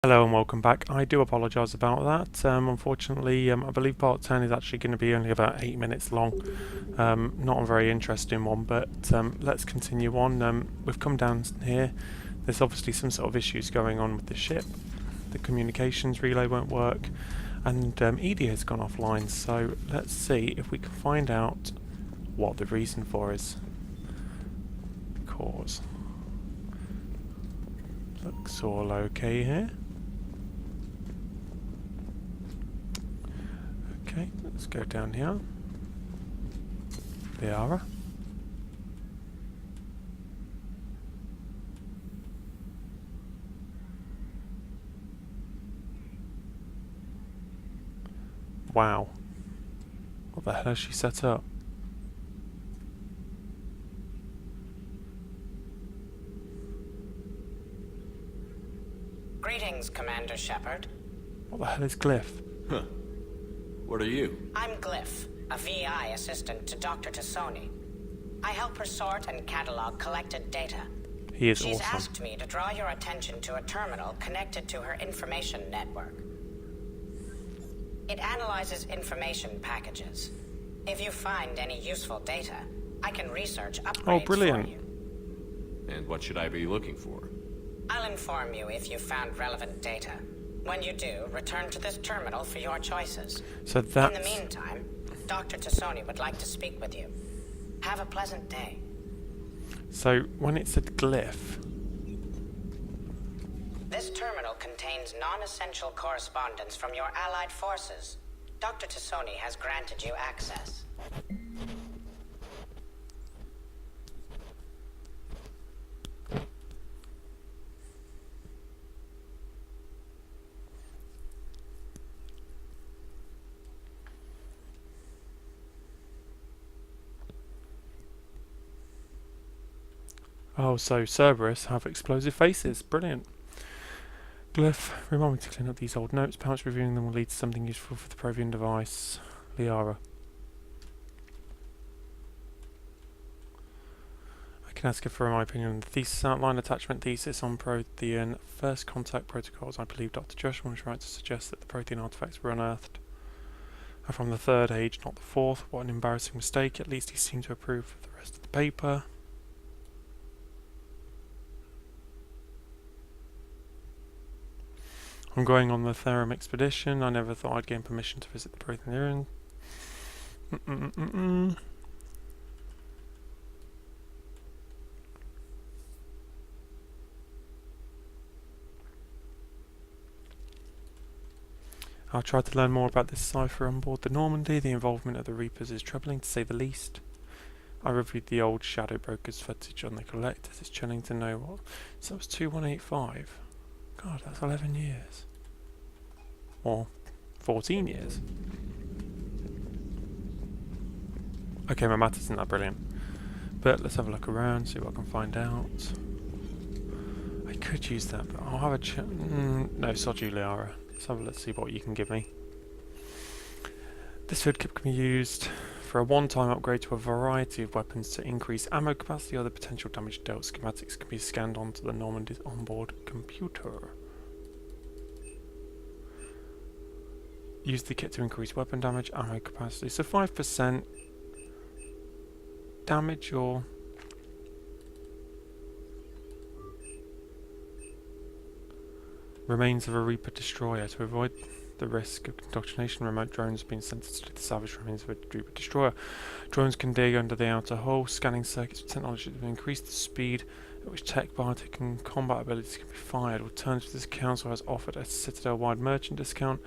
Hello and welcome back. I do apologise about that. Unfortunately, I believe part 10 is actually going to be only about 8 minutes long. Not a very interesting one, but let's continue on. We've come down here. There's obviously some sort of issues going on with the ship. The communications relay won't work, and Edie has gone offline. So let's see if we can find out what the reason for is. Cause. Looks all okay here. Okay, let's go down here. Liara. Wow. What the hell has she set up? Greetings, Commander Shepard. What the hell is Glyph? Huh. What are you? I'm Glyph, a VI assistant to Dr. Tassoni. I help her sort and catalog collected data. He is She's awesome. asked me to draw your attention to a terminal connected to her information network. It analyzes information packages. If you find any useful data, I can research upgrades brilliant. for you. And what should I be looking for? I'll inform you if you found relevant data. When you do, return to this terminal for your choices. So In the that's... meantime, Dr. Tassoni would like to speak with you. Have a pleasant day. So when it said Glyph... This terminal contains non-essential correspondence from your allied forces. Dr. Tassoni has granted you access. Oh, so Cerberus have explosive faces. Brilliant. Glyph, remind me to clean up these old notes. Perhaps reviewing them will lead to something useful for the Provian device. Liara. I can ask her for my opinion on the thesis outline, attachment thesis on Prothean first contact protocols. I believe Dr. Joshua was right to suggest that the Prothean artifacts were unearthed are from the third age, not the fourth. What an embarrassing mistake. At least he seemed to approve of the rest of the paper. I'm going on the Therum expedition. I never thought I'd gain permission to visit the Prothean. I'll try to learn more about this cipher on board the Normandy. The involvement of the Reapers is troubling, to say the least. I reviewed the old Shadow Brokers footage on the Collectors. It's chilling to know what... So that was 2185. God, that's 11 years. Or 14 years. Okay, my math isn't that brilliant. But let's have a look around, see what I can find out. I could use that, but I'll have a no, sod you, Liara. Let's see what you can give me. This food kit can be used for a one-time upgrade to a variety of weapons to increase ammo capacity or the potential damage dealt. Schematics can be scanned onto the Normandy's onboard computer. Use the kit to increase weapon damage, ammo capacity. So 5% damage or... Remains of a Reaper destroyer. To avoid the risk of indoctrination, remote drones have been sent to study the salvage remains of a Reaper destroyer. Drones can dig under the outer hull. Scanning circuits with technology that will increase the speed at which tech, biotech and combat abilities can be fired. Alternatively, this council has offered a Citadel-wide merchant discount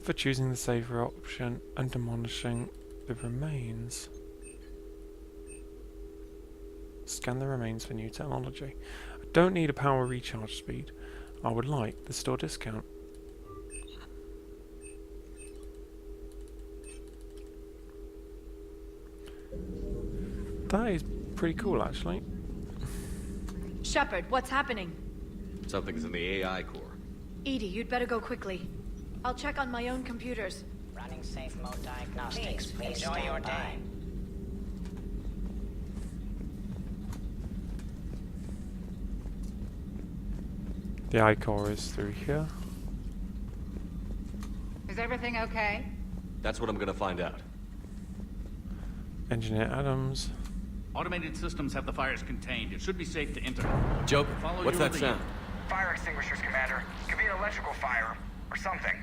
for choosing the safer option and demolishing the remains. Scan the remains for new technology. I don't need a power recharge speed. I would like the store discount. That is pretty cool, actually. Shepard, what's happening? Something's in the AI core. Edie, you'd better go quickly. I'll check on my own computers. Running safe mode diagnostics. Please enjoy your day. The I core is through here. Is everything okay? That's what I'm gonna find out. Engineer Adams. Automated systems have the fires contained. It should be safe to enter. Joker, Follow what's your that lead. sound? Fire extinguishers, Commander. Could be an electrical fire, or something.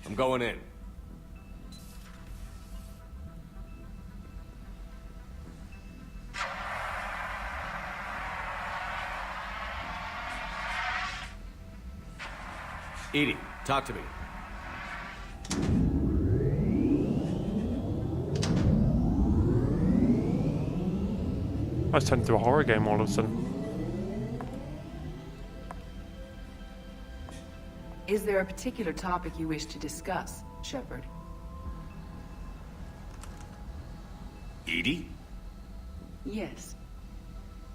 I'm going in. Edie, talk to me. I was turned into a horror game all of a sudden. Is there a particular topic you wish to discuss, Shepard? Edie? Yes.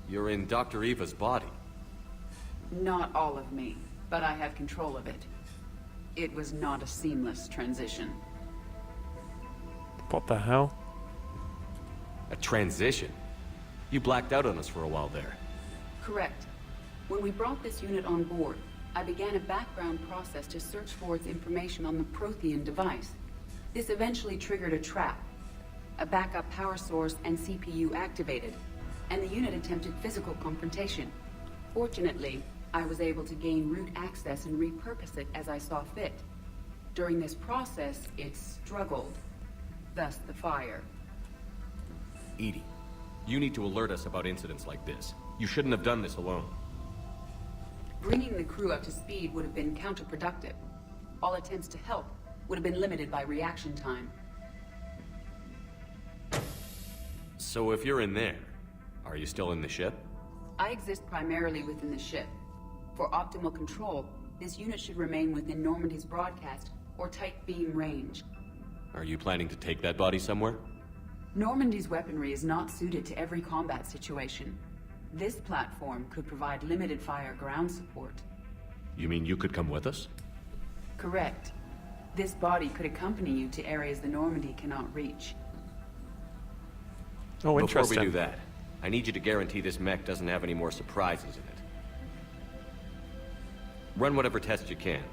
You're in Dr. Eva's body. Not all of me, but I have control of it. It was not a seamless transition. What the hell? A transition? You blacked out on us for a while there. Correct. When we brought this unit on board, I began a background process to search for its information on the Prothean device. This eventually triggered a trap. A backup power source and CPU activated, and the unit attempted physical confrontation. Fortunately, I was able to gain root access and repurpose it as I saw fit. During this process, it struggled. Thus the fire. Edie, you need to alert us about incidents like this. You shouldn't have done this alone. Bringing the crew up to speed would have been counterproductive. All attempts to help would have been limited by reaction time. So if you're in there, are you still in the ship? I exist primarily within the ship. For optimal control, this unit should remain within Normandy's broadcast or tight beam range. Are you planning to take that body somewhere? Normandy's weaponry is not suited to every combat situation. This platform could provide limited fire ground support. You mean you could come with us? Correct. This body could accompany you to areas the Normandy cannot reach. Oh, Before interesting. we do that, I need you to guarantee this mech doesn't have any more surprises in it. Run whatever tests you can.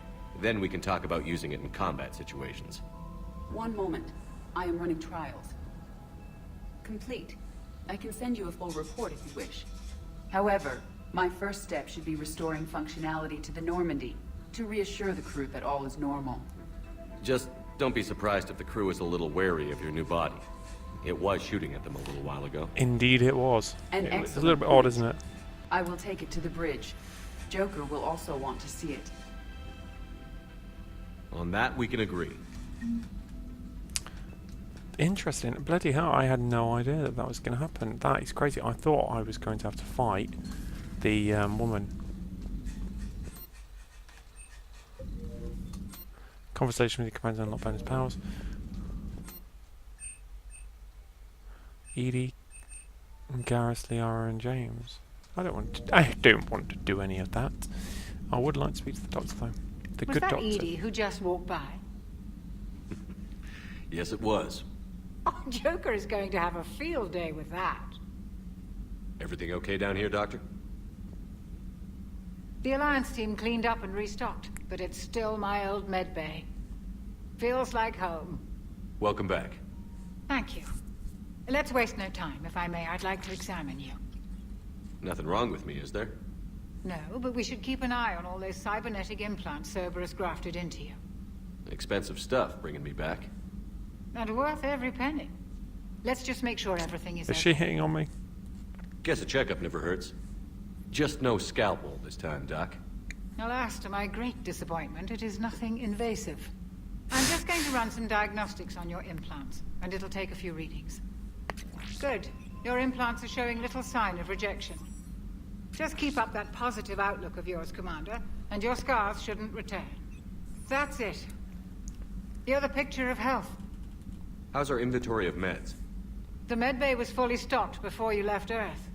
Then we can talk about using it in combat situations. One moment. I am running trials. Complete. I can send you a full report if you wish. However, my first step should be restoring functionality to the Normandy, to reassure the crew that all is normal. Just don't be surprised if the crew is a little wary of your new body. It was shooting at them a little while ago. Indeed it was. An It's a excellent little bit point. odd, isn't it? I will take it to the bridge. Joker will also want to see it. On that, we can agree. Interesting. Bloody hell, I had no idea that that was going to happen. That is crazy. I thought I was going to have to fight the woman. Conversation with the commander unlock bonus powers. Edie, Garrus, Liara, and James. I don't want to do any of that. I would like to speak to the doctor though. The Was good that doctor. Edie who just walked by? Yes, it was. Oh, Joker is going to have a field day with that. Everything okay down here, Doctor? The Alliance team cleaned up and restocked, but it's still my old med bay. Feels like home. Welcome back. Thank you. Let's waste no time. If I may, I'd like to examine you. Nothing wrong with me, is there? No, but we should keep an eye on all those cybernetic implants Cerberus grafted into you. Expensive stuff bringing me back. And worth every penny. Let's just make sure everything is Is okay. she hitting on me? Guess a checkup never hurts. Just no scalpel this time, Doc. Alas, to my great disappointment, it is nothing invasive. I'm just going to run some diagnostics on your implants, and it'll take a few readings. Good. Your implants are showing little sign of rejection. Just keep up that positive outlook of yours, Commander, and your scars shouldn't return. That's it. You're the picture of health. How's our inventory of meds? The medbay was fully stocked before you left Earth.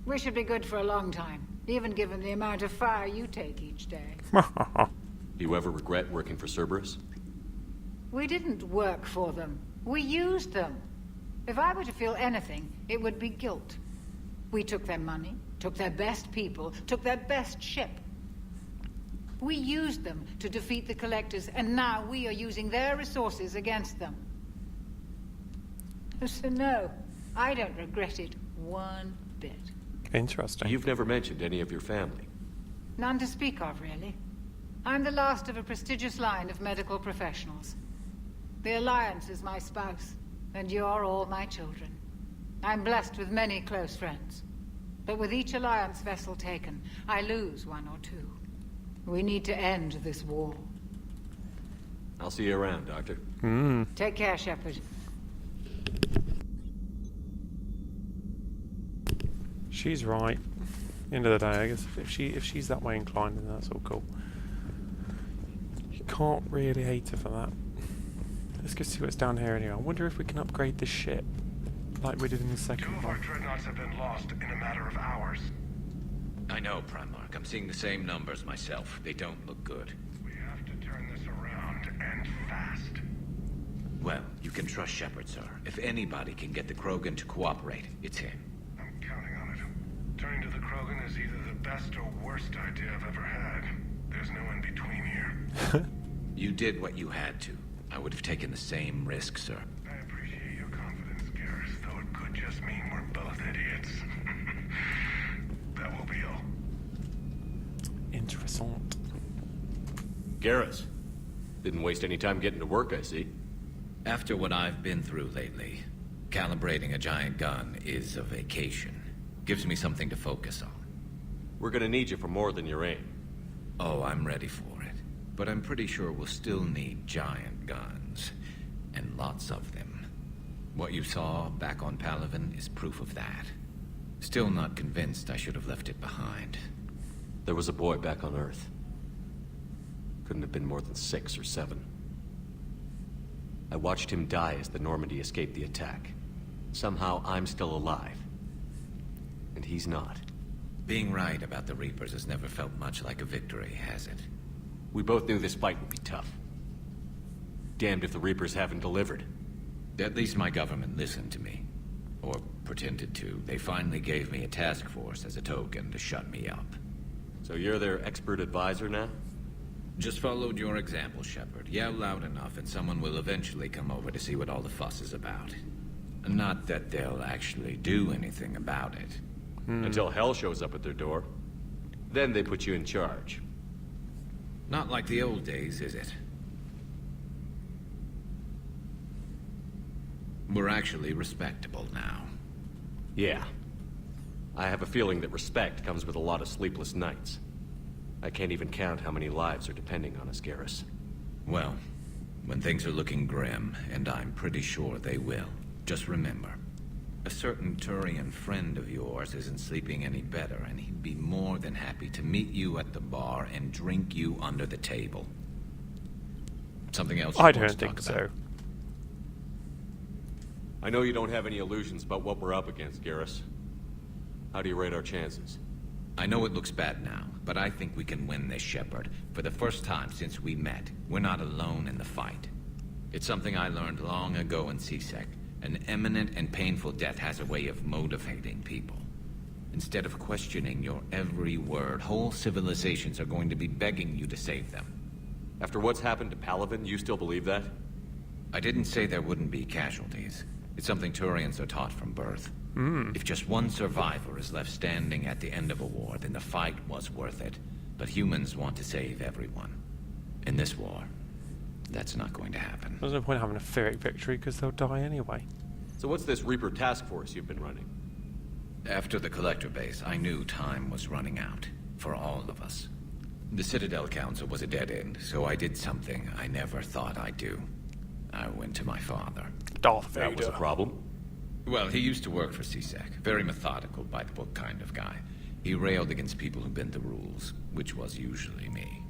We should be good for a long time, even given the amount of fire you take each day. Do you ever regret working for Cerberus? We didn't work for them. We used them. If I were to feel anything, it would be guilt. We took their money, took their best people, took their best ship. We used them to defeat the Collectors, and now we are using their resources against them. So no, I don't regret it one bit. Interesting. You've never mentioned any of your family. None to speak of, really. I'm the last of a prestigious line of medical professionals. The Alliance is my spouse, and you're all my children. I'm blessed with many close friends. But with each Alliance vessel taken, I lose one or two. We need to end this war. I'll see you around, Doctor. Take care, Shepard. She's right. End of the day, I guess if she's that way inclined, then that's all cool. You can't really hate her for that. Let's go see what's down here anyway. I wonder if we can upgrade this ship, like we did in the second Two of our one. dreadnoughts have been lost in a matter of hours. I know, Primarch. I'm seeing the same numbers myself. They don't look good. We have to turn this around, and fast. Well, you can trust Shepard, sir. If anybody can get the Krogan to cooperate, it's him. I'm counting on it. Turning to the Krogan is either the best or worst idea I've ever had. There's no in between here. You did what you had to. I would have taken the same risk, sir. I appreciate your confidence, Garrus, though it could just mean we're both idiots. That will be all. Interessant. Garrus. Didn't waste any time getting to work, I see. After what I've been through lately, calibrating a giant gun is a vacation. Gives me something to focus on. We're gonna need you for more than your aim. Oh, I'm ready for it. But I'm pretty sure we'll still need giant guns. And lots of them. What you saw back on Palaven is proof of that. Still not convinced I should have left it behind. There was a boy back on Earth. Couldn't have been more than 6 or 7. I watched him die as the Normandy escaped the attack. Somehow I'm still alive. And he's not. Being right about the Reapers has never felt much like a victory, has it? We both knew this fight would be tough. Damned if the Reapers haven't delivered. At least my government listened to me. Or pretended to. They finally gave me a task force as a token to shut me up. So you're their expert advisor now? Just followed your example, Shepard. Yell loud enough and someone will eventually come over to see what all the fuss is about. Not that they'll actually do anything about it. Until hell shows up at their door. Then they put you in charge. Not like the old days, is it? We're actually respectable now. Yeah. I have a feeling that respect comes with a lot of sleepless nights. I can't even count how many lives are depending on us, Garrus. Well, when things are looking grim, and I'm pretty sure they will, just remember, a certain Turian friend of yours isn't sleeping any better, and he'd be more than happy to meet you at the bar and drink you under the table. Something else you I want don't to think talk so. about? I know you don't have any illusions about what we're up against, Garrus. How do you rate our chances? I know it looks bad now, but I think we can win this, Shepard. For the first time since we met, we're not alone in the fight. It's something I learned long ago in CSEC. An imminent and painful death has a way of motivating people. Instead of questioning your every word, whole civilizations are going to be begging you to save them. After what's happened to Palaven, you still believe that? I didn't say there wouldn't be casualties. It's something Turians are taught from birth. If just one survivor is left standing at the end of a war, then the fight was worth it. But humans want to save everyone. In this war, that's not going to happen. There's no point having a Pyrrhic victory because they'll die anyway. So what's this Reaper task force you've been running? After the Collector base, I knew time was running out. For all of us. The Citadel Council was a dead end, so I did something I never thought I'd do. I went to my father. Darth Vader. That was a problem? Well, he used to work for CSEC. Very methodical, by-the-book kind of guy. He railed against people who bent the rules, which was usually me.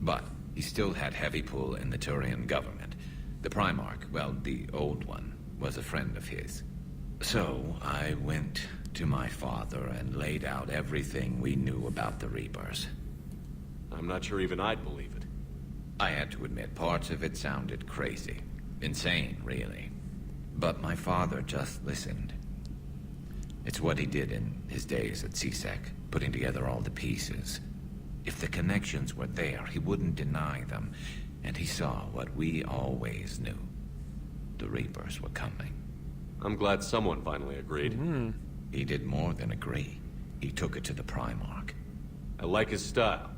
But he still had heavy pull in the Turian government. The Primarch, well, the old one, was a friend of his. So I went to my father and laid out everything we knew about the Reapers. I'm not sure even I'd believe it. I had to admit, parts of it sounded crazy. Insane, really. But my father just listened. It's what he did in his days at CSEC, putting together all the pieces. If the connections were there, he wouldn't deny them. And he saw what we always knew. The Reapers were coming. I'm glad someone finally agreed. He did more than agree. He took it to the Primarch. I like his style.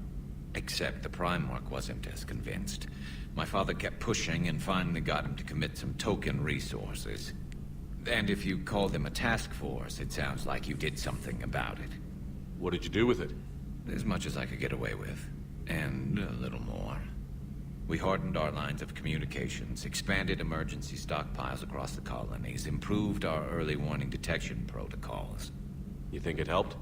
Except the Primarch wasn't as convinced. My father kept pushing and finally got him to commit some token resources. And if you call them a task force, it sounds like you did something about it. What did you do with it? As much as I could get away with. And a little more. We hardened our lines of communications, expanded emergency stockpiles across the colonies, improved our early warning detection protocols. You think it helped?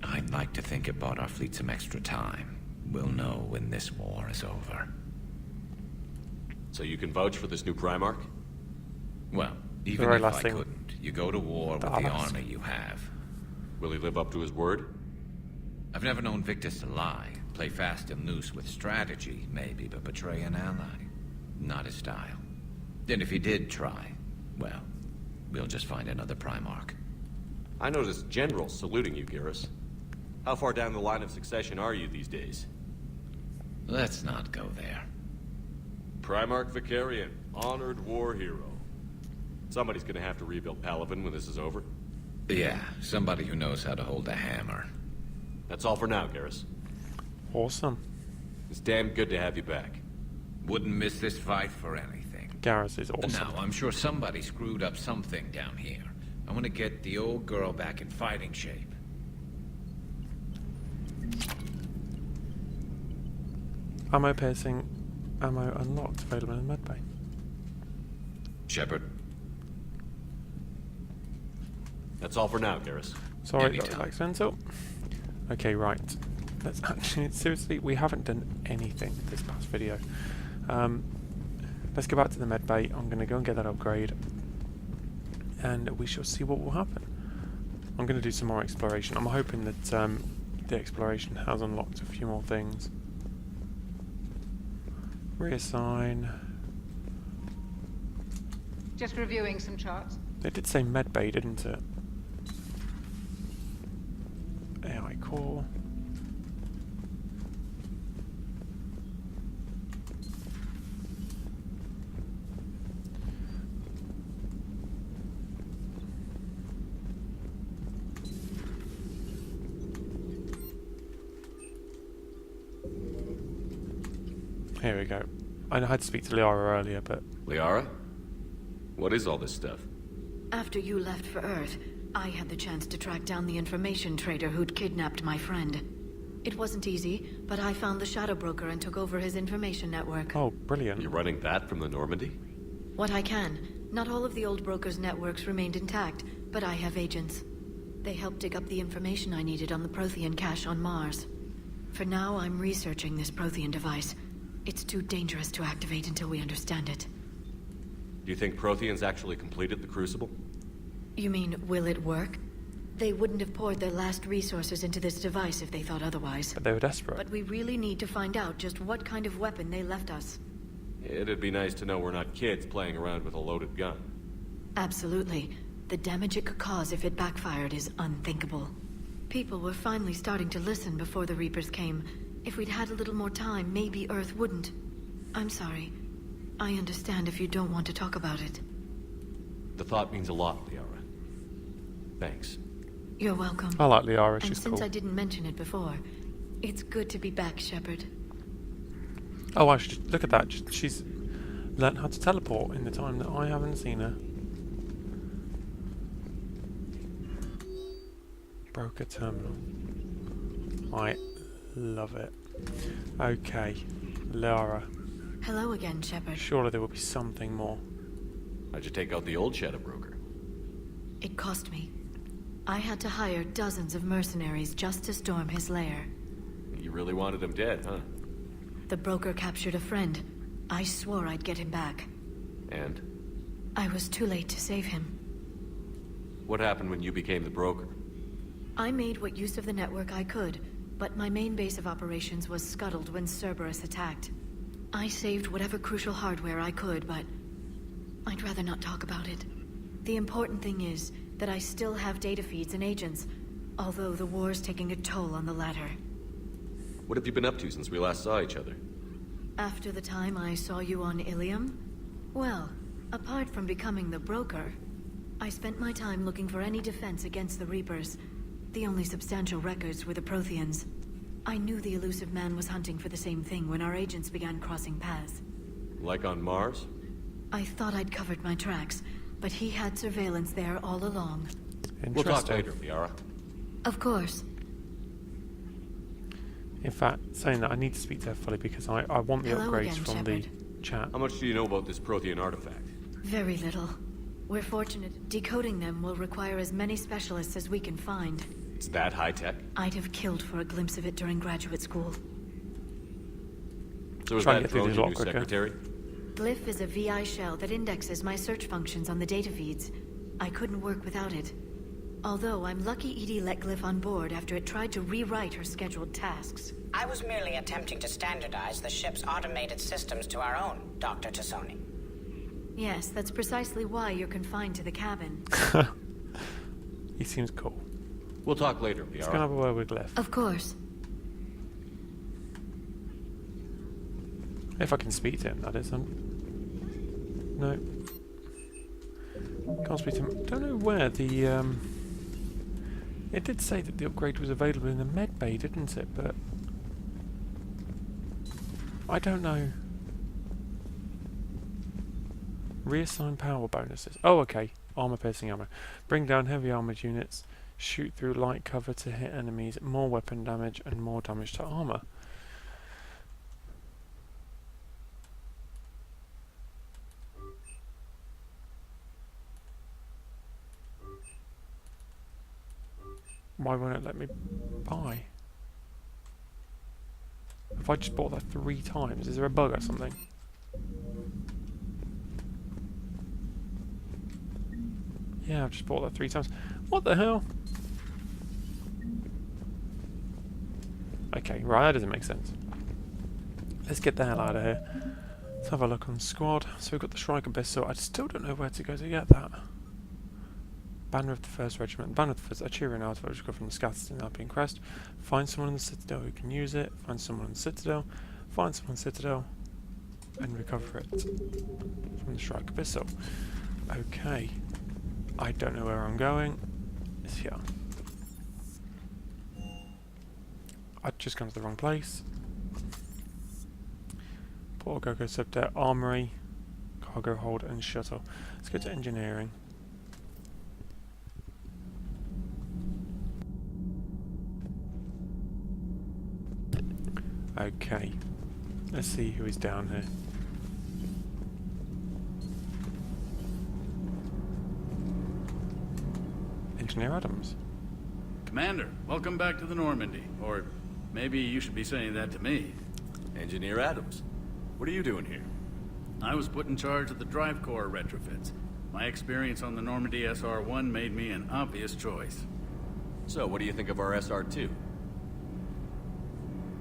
I'd like to think it bought our fleet some extra time. We'll know when this war is over. So you can vouch for this new Primarch? Well, even very if last I thing. couldn't, you go to war with the army you have. Will he live up to his word? I've never known Victus to lie. Play fast and loose with strategy, maybe, but betray an ally. Not his style. And if he did try, well, we'll just find another Primarch. I noticed generals saluting you, Garrus. How far down the line of succession are you these days? Let's not go there. Primarch Vicarian, honored war hero. Somebody's gonna have to rebuild Palaven when this is over. Yeah, somebody who knows how to hold a hammer. That's all for now, Garrus. Awesome. It's damn good to have you back. Wouldn't miss this fight for anything. Garrus is awesome. Now, I'm sure somebody screwed up something down here. I want to get the old girl back in fighting shape. Ammo piercing. Ammo unlocked. Available in the medbay. Shepard? That's all for now, Garrus. Sorry, that was Anytime. accidental. Okay, right. Let's actually, seriously, we haven't done anything this past video. Let's go back to the medbay. I'm going to go and get that upgrade. And we shall see what will happen. I'm going to do some more exploration. I'm hoping that the exploration has unlocked a few more things. Reassign. Just reviewing some charts. They did say medbay, didn't it? AI core. Here we go. I had to speak to Liara earlier, but Liara? What is all this stuff? After you left for Earth, I had the chance to track down the information trader who'd kidnapped my friend. It wasn't easy, but I found the Shadow Broker and took over his information network. oh, brilliant. You're running that from the Normandy? What I can. Not all of the old broker's networks remained intact, but I have agents. They helped dig up the information I needed on the Prothean cache on Mars. For now, I'm researching this Prothean device. It's too dangerous to activate until we understand it. Do you think Protheans actually completed the Crucible? You mean, will it work? They wouldn't have poured their last resources into this device if they thought otherwise. But they were desperate. But we really need to find out just what kind of weapon they left us. It'd be nice to know we're not kids playing around with a loaded gun. Absolutely. The damage it could cause if it backfired is unthinkable. People were finally starting to listen before the Reapers came. If we'd had a little more time, maybe Earth wouldn't. I'm sorry. I understand if you don't want to talk about it. The thought means a lot, Liara. Thanks. You're welcome. I like Liara, And she's since cool. I didn't mention it before, it's good to be back, Shepard. Oh, I should look at that. She's learnt how to teleport in the time that I haven't seen her. Broker terminal. I love it. Okay, Lara. Hello again, Shepard. Surely there will be something more. How'd you take out the old Shadow Broker? It cost me. I had to hire dozens of mercenaries just to storm his lair. You really wanted him dead, huh? The broker captured a friend. I swore I'd get him back. And? I was too late to save him. What happened when you became the broker? I made what use of the network I could, but my main base of operations was scuttled when Cerberus attacked. I saved whatever crucial hardware I could, but I'd rather not talk about it. The important thing is, that I still have data feeds and agents, although the war's taking a toll on the latter. What have you been up to since we last saw each other? After the time I saw you on Ilium? Well, apart from becoming the broker, I spent my time looking for any defense against the Reapers. The only substantial records were the Protheans. I knew the elusive man was hunting for the same thing when our agents began crossing paths. Like on Mars? I thought I'd covered my tracks, but he had surveillance there all along. We'll talk later, Liara. Of course. In fact, saying that, I need to speak to her fully because I want the Hello upgrades again, from Shepard. the chat. How much do you know about this Prothean artifact? Very little. We're fortunate. Decoding them will require as many specialists as we can find. It's that high-tech? I'd have killed for a glimpse of it during graduate school. So is Try and that get through drone these a your lot new quicker. secretary? Glyph is a VI shell that indexes my search functions on the data feeds. I couldn't work without it. Although I'm lucky Edie let Glyph on board after it tried to rewrite her scheduled tasks. I was merely attempting to standardize the ship's automated systems to our own, Dr. Tassoni. Yes, that's precisely why you're confined to the cabin. He seems cool. We'll talk later, Let's go Liara. have a word with Glyph. Of course. If I can speak to him, that is. No. Can't speak to him. Don't know where the... It did say that the upgrade was available in the med bay, didn't it? But... I don't know. Reassign power bonuses. Oh, okay. Armor piercing ammo. Bring down heavy armored units. Shoot through light cover to hit enemies. More weapon damage and more damage to armor. Why won't it let me buy? If I just bought that 3 times, is there a bug or something? Yeah, I've just bought that 3 times. What the hell? Okay, right, that doesn't make sense. Let's get the hell out of here. Let's have a look on squad. So we've got the Shrike Abyss, so I still don't know where to go to get that. Banner of the 1st Regiment. Banner of the 1st Artillery artifact which got from the scattered in Alpine Crest. Find someone in the Citadel who can use it. Find someone in the Citadel. Find someone in the Citadel. And recover it from the Shrike Abyss. Okay. I don't know where I'm going. It's here. I've just gone to the wrong place. Port Gogo Subdeck, Armory, Cargo Hold and Shuttle. Let's go to Engineering. Okay. Let's see who is down here. Engineer Adams. Commander, welcome back to the Normandy. Or maybe you should be saying that to me. Engineer Adams. What are you doing here? I was put in charge of the drive core retrofits. My experience on the Normandy SR-1 made me an obvious choice. So, what do you think of our SR-2?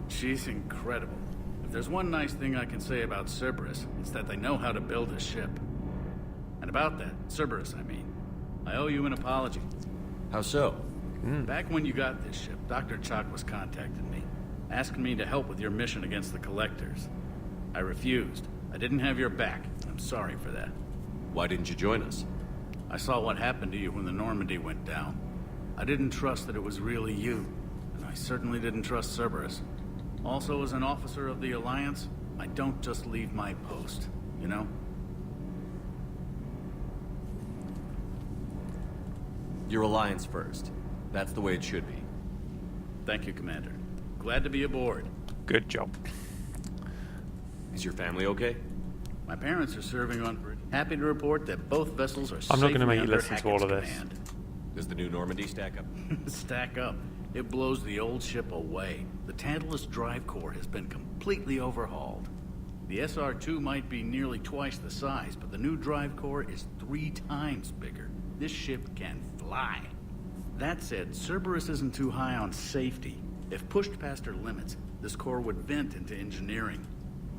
She's incredible. If there's one nice thing I can say about Cerberus, it's that they know how to build a ship. And about that, Cerberus, I mean, I owe you an apology. How so? Back when you got this ship, Dr. Chalk was contacting me, asking me to help with your mission against the Collectors. I refused. I didn't have your back. I'm sorry for that. Why didn't you join us? I saw what happened to you when the Normandy went down. I didn't trust that it was really you, and I certainly didn't trust Cerberus. Also, as an officer of the Alliance, I don't just leave my post, you know? Your Alliance first. That's the way it should be. Thank you, Commander. Glad to be aboard. Good job. Is your family okay? My parents are serving on bridge. Happy to report that both vessels are I'm not going to safely make you under listen to all of Hackett's this. command. Does the new Normandy stack up? Stack up. It blows the old ship away. The Tantalus drive core has been completely overhauled. The SR-2 might be nearly twice the size, but the new drive core is 3 times bigger. This ship can fly. That said, Cerberus isn't too high on safety. If pushed past her limits, this core would vent into engineering.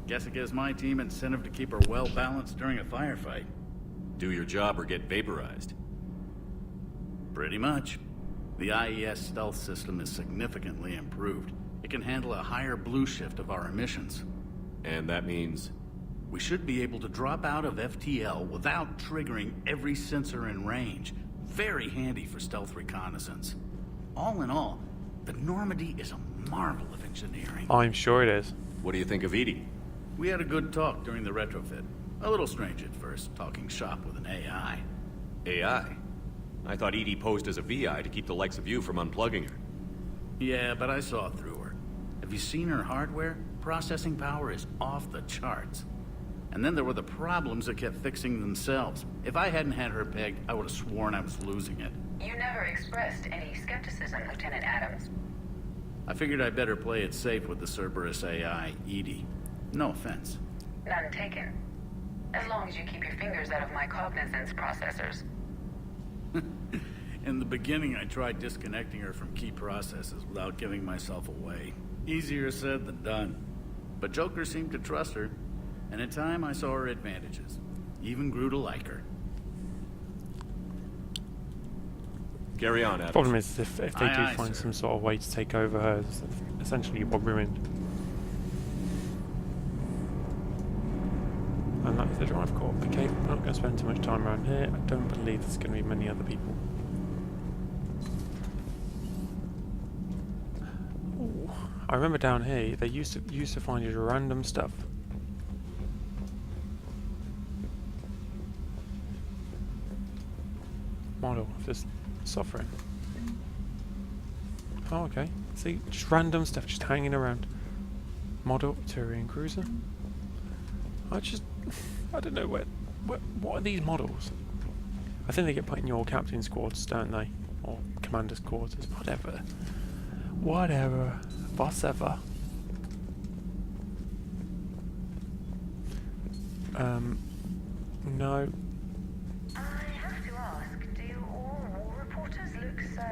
Guess it gives my team incentive to keep her well balanced during a firefight. Do your job or get vaporized. Pretty much. The IES stealth system is significantly improved. It can handle a higher blue shift of our emissions. And that means... We should be able to drop out of FTL without triggering every sensor in range. Very handy for stealth reconnaissance. All in all, the Normandy is a marvel of engineering. I'm sure it is. What do you think of Edie? We had a good talk during the retrofit. A little strange at first, talking shop with an AI. AI? I thought Edie posed as a VI to keep the likes of you from unplugging her. Yeah, but I saw through her. Have you seen her hardware? Processing power is off the charts. And then there were the problems that kept fixing themselves. If I hadn't had her pegged, I would have sworn I was losing it. You never expressed any skepticism, Lieutenant Adams. I figured I'd better play it safe with the Cerberus AI, Edie. No offense. None taken. As long as you keep your fingers out of my cognizance processors. In the beginning, I tried disconnecting her from key processes without giving myself away. Easier said than done. But Joker seemed to trust her, and in time I saw her advantages. Even grew to like her. Carry on, Adams. Problem is, if they do Aye, find sir. some sort of way to take over her, essentially you're ruined. And that's the drive core. Okay, I'm not going to spend too much time around here. I don't believe there's going to be many other people. Ooh, I remember down here they used to find you random stuff. Model of this suffering. Oh, okay. See, just random stuff just hanging around. Model Turian cruiser. I don't know what are these models? I think they get put in your captain's quarters, don't they? Or commander's quarters, whatever. Whatever. Whatever. No. I have to ask, do all war reporters look so,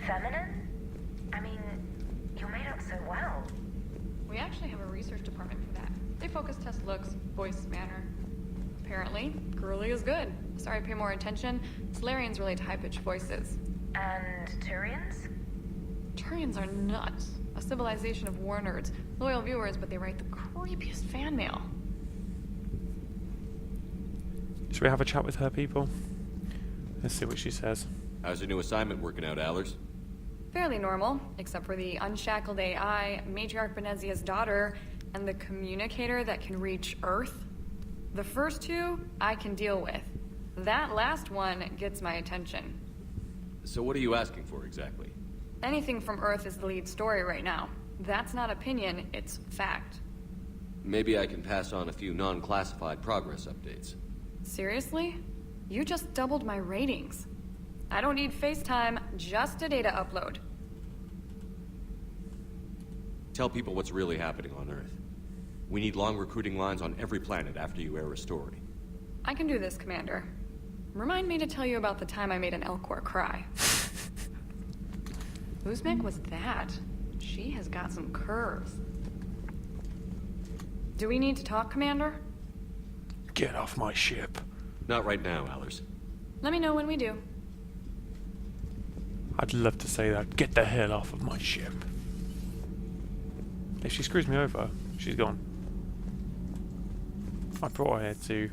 feminine? I mean, you're made up so well. We actually have a research department for that. They focus test looks, voice, manner. Apparently, girly is good. Sorry, pay more attention. Solarians relate to high-pitched voices. And Turians? Turians are nuts. A civilization of war nerds. Loyal viewers, but they write the creepiest fan mail. Should we have a chat with her, people? Let's see what she says. How's your new assignment working out, Allers? Fairly normal, except for the unshackled AI, Matriarch Benezia's daughter, and the communicator that can reach Earth. The first two, I can deal with. That last one gets my attention. So what are you asking for, exactly? Anything from Earth is the lead story right now. That's not opinion, it's fact. Maybe I can pass on a few non-classified progress updates. Seriously? You just doubled my ratings. I don't need FaceTime, just a data upload. Tell people what's really happening on Earth. We need long recruiting lines on every planet after you air a story. I can do this, Commander. Remind me to tell you about the time I made an Elcor cry. Whose mech was that? She has got some curves. Do we need to talk, Commander? Get off my ship. Not right now, Allers. Let me know when we do. I'd love to say that. Get the hell off of my ship. If she screws me over, she's gone. I brought her here to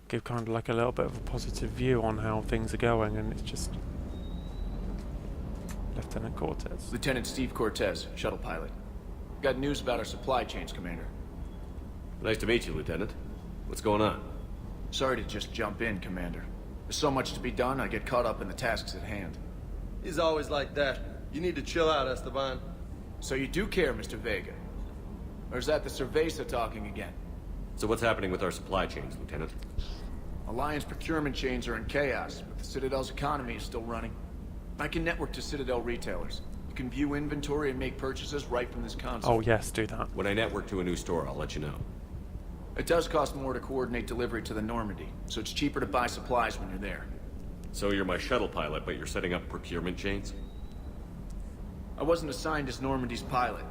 give kind of like a little bit of a positive view on how things are going, and it's just... Lieutenant Cortez. Lieutenant Steve Cortez, shuttle pilot. Got news about our supply chains, Commander. Nice to meet you, Lieutenant. What's going on? Sorry to just jump in, Commander. There's so much to be done, I get caught up in the tasks at hand. He's always like that. You need to chill out, Esteban. So you do care, Mr. Vega? Or is that the Cerveza talking again? So what's happening with our supply chains, Lieutenant? Alliance procurement chains are in chaos, but the Citadel's economy is still running. I can network to Citadel retailers. You can view inventory and make purchases right from this console. Oh yes, do that. When I network to a new store, I'll let you know. It does cost more to coordinate delivery to the Normandy, so it's cheaper to buy supplies when you're there. So you're my shuttle pilot, but you're setting up procurement chains? I wasn't assigned as Normandy's pilot.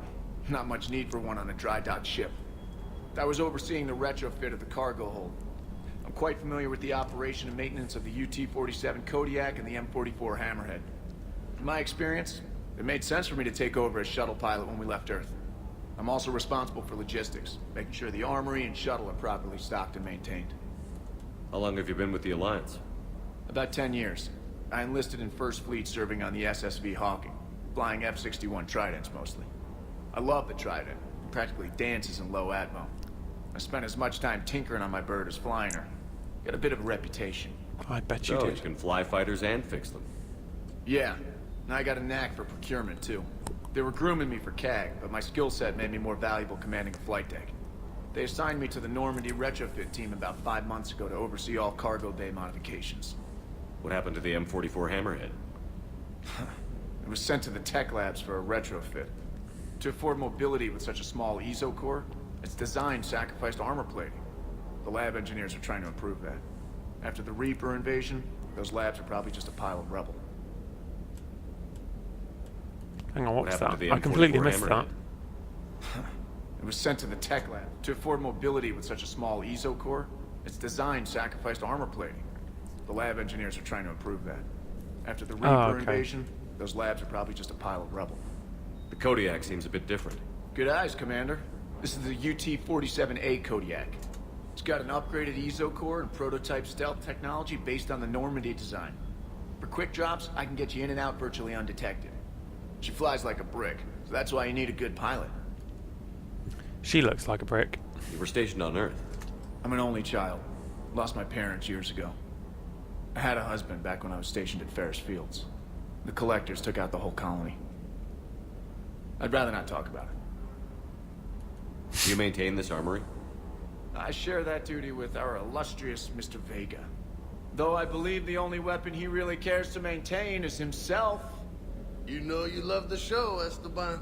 Not much need for one on a dry dock ship. I was overseeing the retrofit of the cargo hold. I'm quite familiar with the operation and maintenance of the UT-47 Kodiak and the M44 Hammerhead. In my experience, it made sense for me to take over as shuttle pilot when we left Earth. I'm also responsible for logistics, making sure the armory and shuttle are properly stocked and maintained. How long have you been with the Alliance? About 10 years. I enlisted in First Fleet serving on the SSV Hawking, flying F-61 Tridents mostly. I love the Trident. It practically dances in low atmo. I spent as much time tinkering on my bird as flying her. Got a bit of a reputation. I bet you So did. you can fly fighters and fix them. Yeah, and I got a knack for procurement too. They were grooming me for CAG, but my skill set made me more valuable commanding a flight deck. They assigned me to the Normandy retrofit team about 5 months ago to oversee all cargo bay modifications. What happened to the M44 Hammerhead? It was sent to the tech labs for a retrofit. To afford mobility with such a small ESO core, its design sacrificed armor plating. The lab engineers are trying to improve that. After the Reaper invasion, those labs are probably just a pile of rubble. Hang on, what's happened that? to the I completely M44 missed that. Hammerhead? It was sent to the tech lab. To afford mobility with such a small ESO core, its design sacrificed armor plating. The lab engineers are trying to improve that. After the Reaper invasion, those labs are probably just a pile of rubble. The Kodiak seems a bit different. Good eyes, Commander. This is the UT-47A Kodiak. It's got an upgraded ESO core and prototype stealth technology based on the Normandy design. For quick drops, I can get you in and out virtually undetected. She flies like a brick, so that's why you need a good pilot. She looks like a brick. You were stationed on Earth. I'm an only child. Lost my parents years ago. I had a husband back when I was stationed at Ferris Fields. The collectors took out the whole colony. I'd rather not talk about it. Do you maintain this armory? I share that duty with our illustrious Mr. Vega. Though I believe the only weapon he really cares to maintain is himself. You know you love the show, Esteban.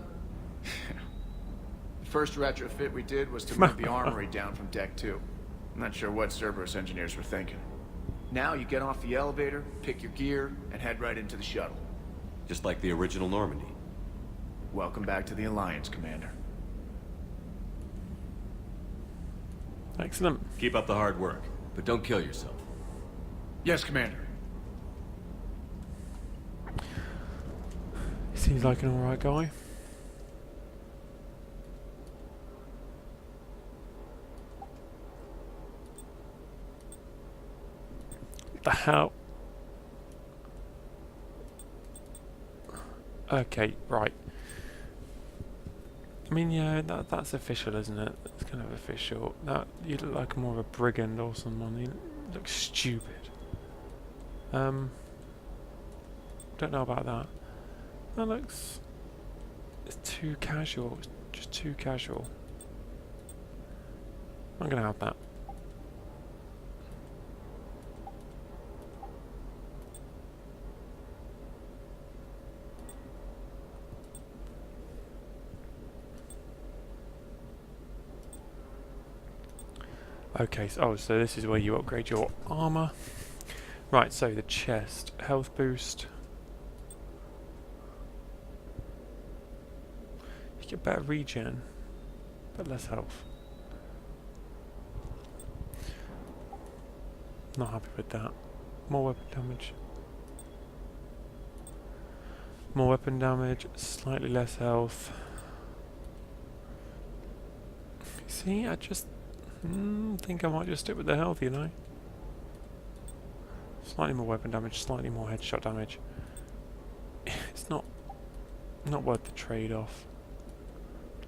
The first retrofit we did was to move the armory down from Deck 2. I'm not sure what Cerberus engineers were thinking. Now you get off the elevator, pick your gear, and head right into the shuttle. Just like the original Normandy. Welcome back to the Alliance, Commander. Excellent. Keep up the hard work, but don't kill yourself. Yes, Commander. He seems like an alright guy. What the hell? Okay, right. I mean, yeah, that's official, isn't it? It's kind of official. That you look like more of a brigand or someone. You look stupid. Don't know about that. That looks... It's too casual. It's just too casual. I'm gonna have that. Okay, so this is where you upgrade your armor. Right, so the chest, health boost. You get better regen, but less health. Not happy with that. More weapon damage. More weapon damage, slightly less health. See, I just think I might just stick with the health, you know. Slightly more weapon damage, slightly more headshot damage. It's not worth the trade-off.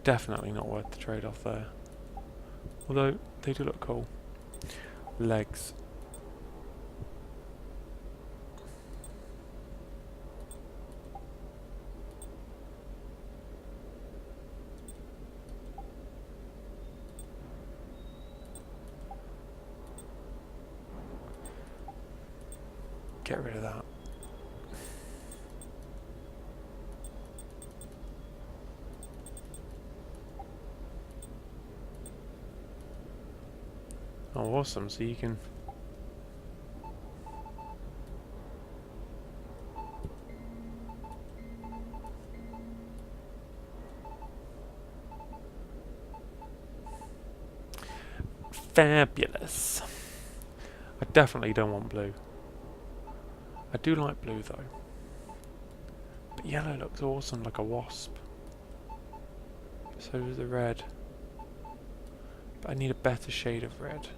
Definitely not worth the trade-off there. Although they do look cool. Legs. Get rid of that. Oh, awesome. So you can... Fabulous. definitely don't want blue. I do like blue though. But yellow looks awesome, like a wasp. So does the red. But I need a better shade of red.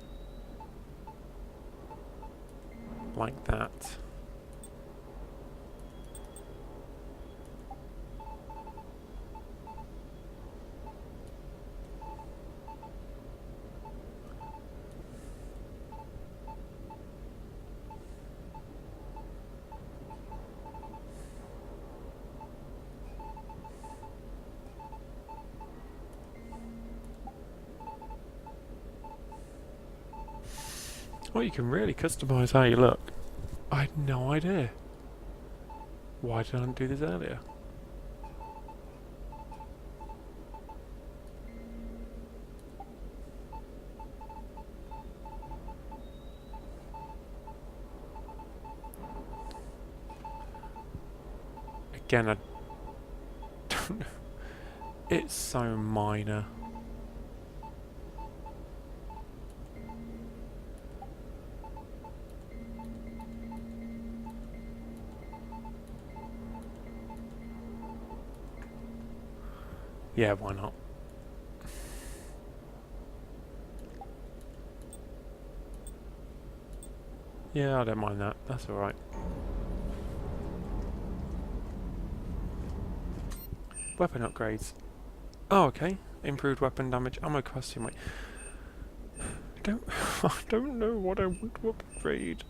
Like that. Well, you can really customise how you look. I had no idea. Why did I not do this earlier? Again, I don't know. It's so minor. Yeah, why not? Yeah, I don't mind that. That's alright. Weapon upgrades. Oh, okay. Improved weapon damage, ammo costume. Wait. I don't know what I want to upgrade.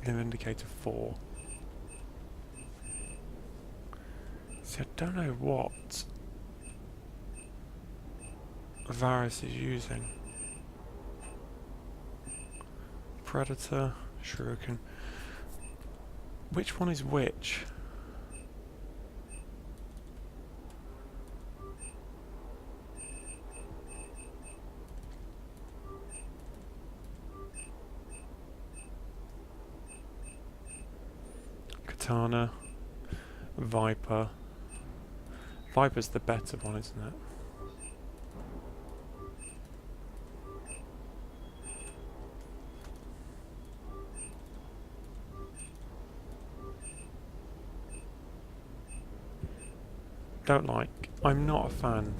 Limb indicator 4. See, I don't know what Varus is using. Predator, Shuriken. Which one is which? Katana, Viper. Viper's the better one, isn't it? Don't like. I'm not a fan.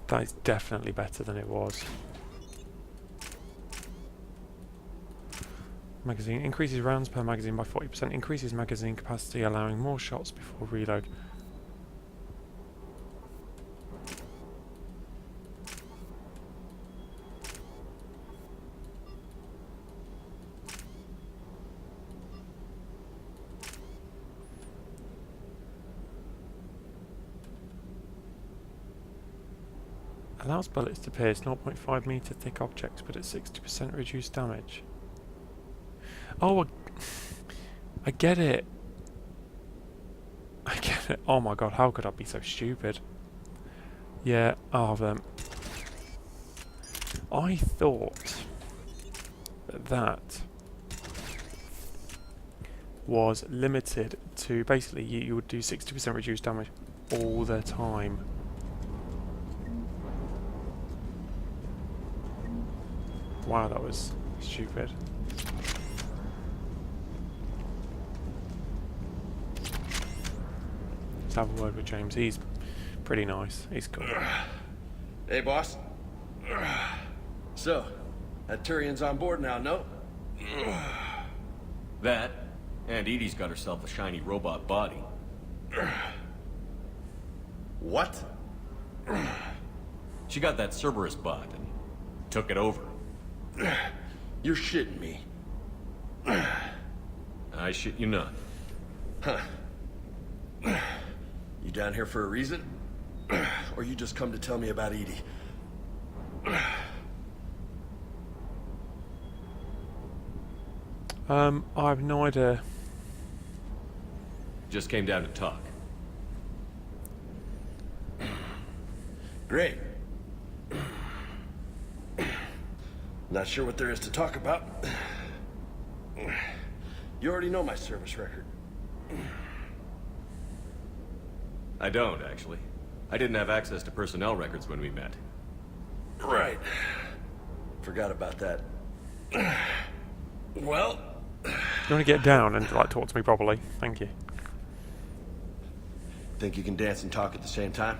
That is definitely better than it was. Magazine increases rounds per magazine by 40%, increases magazine capacity, allowing more shots before reload. Allows bullets to pierce 0.5 meter thick objects, but at 60% reduced damage. Oh, I get it. I get it. Oh my god, how could I be so stupid? Yeah, I'll have them. I thought that was limited to basically you would do 60% reduced damage all the time. Wow, that was stupid. Let's have a word with James. He's pretty nice. He's cool. Hey, boss. So, that Turian's on board now, no? That, and Edie's got herself a shiny robot body. What? She got that Cerberus bot and took it over. You're shitting me. I shit you not. Huh. You down here for a reason? Or you just come to tell me about Edie? I have no idea. Just came down to talk. Great. Not sure what there is to talk about. You already know my service record. I don't, actually. I didn't have access to personnel records when we met. Right. Forgot about that. Well... You want to get down and like talk to me properly? Thank you. Think you can dance and talk at the same time?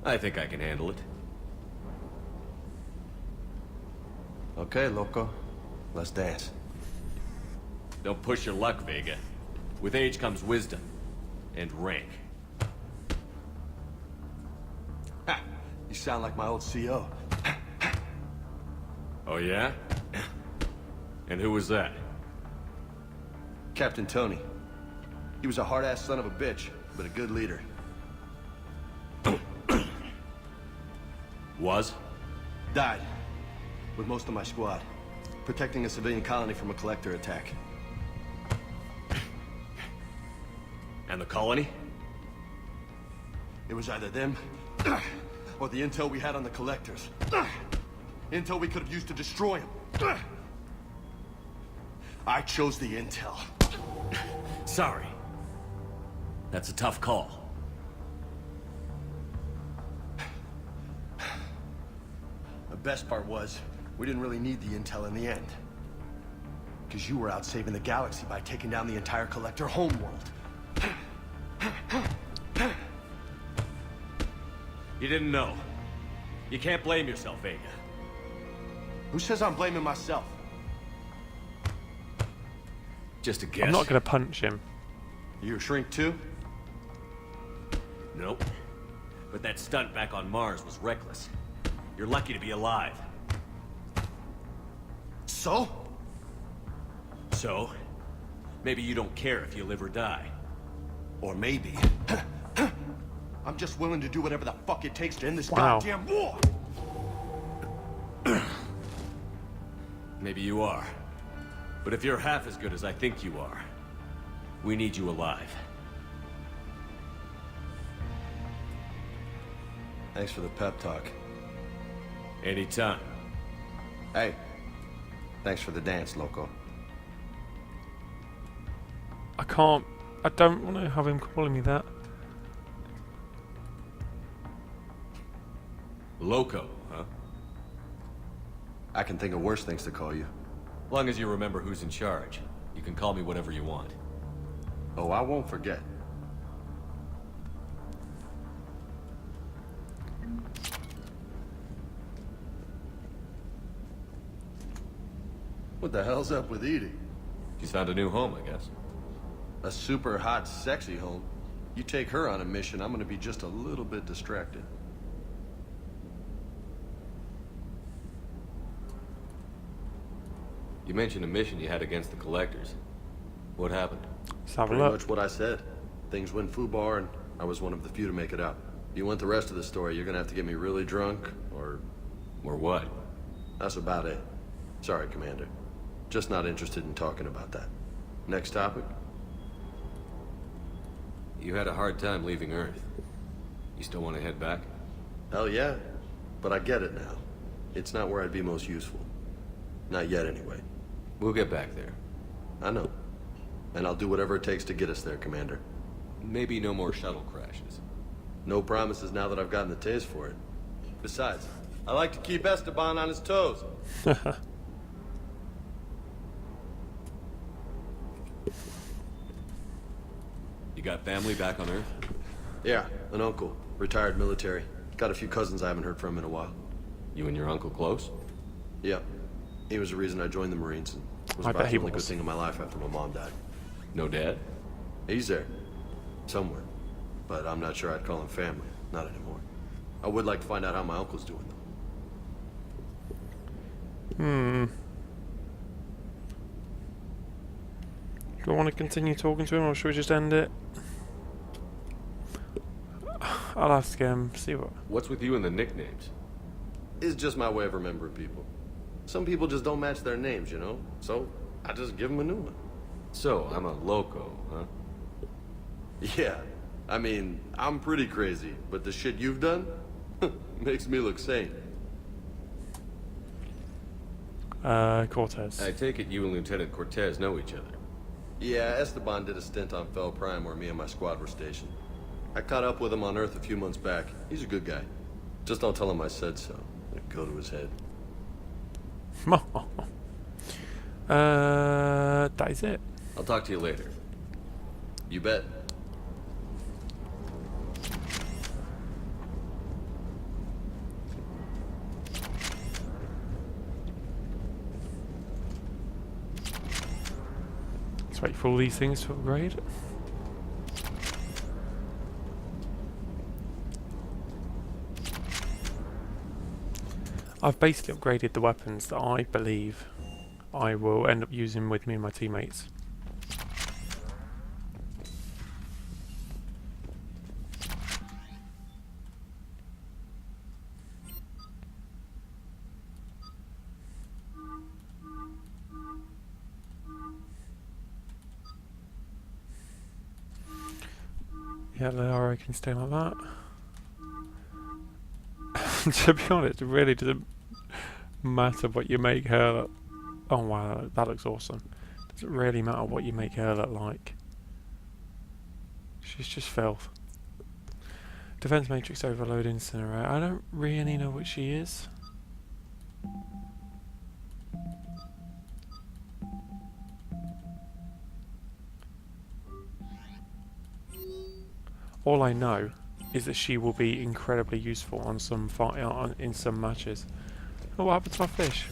I think I can handle it. Okay, loco. Let's dance. Don't push your luck, Vega. With age comes wisdom. And rank. Ha! You sound like my old CO. Oh, yeah? And who was that? Captain Tony. He was a hard-ass son of a bitch, but a good leader. Was? Died. With most of my squad. Protecting a civilian colony from a collector attack. And the colony? It was either them, or the intel we had on the collectors. Intel we could have used to destroy them. I chose the intel. Sorry. That's a tough call. The best part was, we didn't really need the intel in the end. Because you were out saving the galaxy by taking down the entire collector homeworld. You didn't know. You can't blame yourself, Vega. Who says I'm blaming myself? Just a guess. I'm not going to punch him. You a shrink too? Nope. But that stunt back on Mars was reckless. You're lucky to be alive. So? So? Maybe you don't care if you live or die. Or maybe... I'm just willing to do whatever the fuck it takes to end this Wow. goddamn war! Maybe you are. But if you're half as good as I think you are, we need you alive. Thanks for the pep talk. Anytime. Hey, thanks for the dance, loco. I don't want to have him calling me that. Loco, huh? I can think of worse things to call you. Long as you remember who's in charge, you can call me whatever you want. Oh, I won't forget. What the hell's up with Edie? She's found a new home, I guess. A super hot, sexy home. You take her on a mission, I'm gonna be just a little bit distracted. You mentioned a mission you had against the Collectors. What happened? Let's have a Pretty look. much what I said. Things went foobar, and I was one of the few to make it out. If you want the rest of the story, you're gonna have to get me really drunk, or... Or what? That's about it. Sorry, Commander. Just not interested in talking about that. Next topic? You had a hard time leaving Earth. You still want to head back? Hell yeah. But I get it now. It's not where I'd be most useful. Not yet, anyway. We'll get back there. I know. And I'll do whatever it takes to get us there, Commander. Maybe no more shuttle crashes. No promises now that I've gotten the taste for it. Besides, I like to keep Esteban on his toes. You got family back on Earth? Yeah, an uncle. Retired military. Got a few cousins I haven't heard from in a while. You and your uncle close? Yeah. He was the reason I joined the Marines and was I about bet the he only good was. thing in my life after my mom died. No dad? He's there. Somewhere. But I'm not sure I'd call him family. Not anymore. I would like to find out how my uncle's doing, though. Do I want to continue talking to him, or should we just end it? I'll ask him, see what... What's with you and the nicknames? It's just my way of remembering people. Some people just don't match their names, you know? So, I just give them a new one. So, I'm a loco, huh? Yeah. I mean, I'm pretty crazy, but the shit you've done makes me look sane. Cortez. I take it you and Lieutenant Cortez know each other. Yeah, Esteban did a stint on Fel Prime where me and my squad were stationed. I caught up with him on Earth a few months back. He's a good guy. Just don't tell him I said so. It'd go to his head. That is it. I'll talk to you later. You bet. Let's wait for all these things to upgrade. I've basically upgraded the weapons that I believe I will end up using with me and my teammates. Yeah, Lara can stay like that. To be honest, it really doesn't matter what you make her look. Oh wow, that looks awesome. Does it really matter what you make her look like? She's just filth. Defense Matrix Overload Incinerator. I don't really know what she is. All I know is that she will be incredibly useful on some in some matches. Oh, what happened to my fish?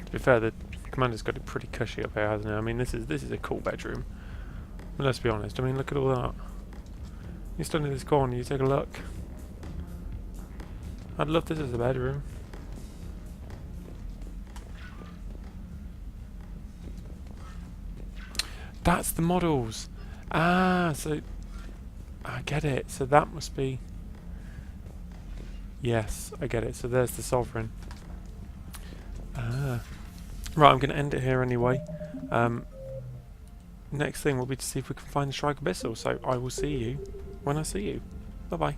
To be fair, the commander's got it pretty cushy up here, hasn't it? I mean, this is a cool bedroom. But let's be honest. I mean, look at all that. You stand in this corner, you take a look. I'd love this as a bedroom. That's the models. Ah, so I get it. So that must be. Yes, I get it. So there's the Sovereign. Ah. Right, I'm going to end it here anyway. Next thing will be to see if we can find the Shrike Abyssal. So I will see you when I see you. Bye bye.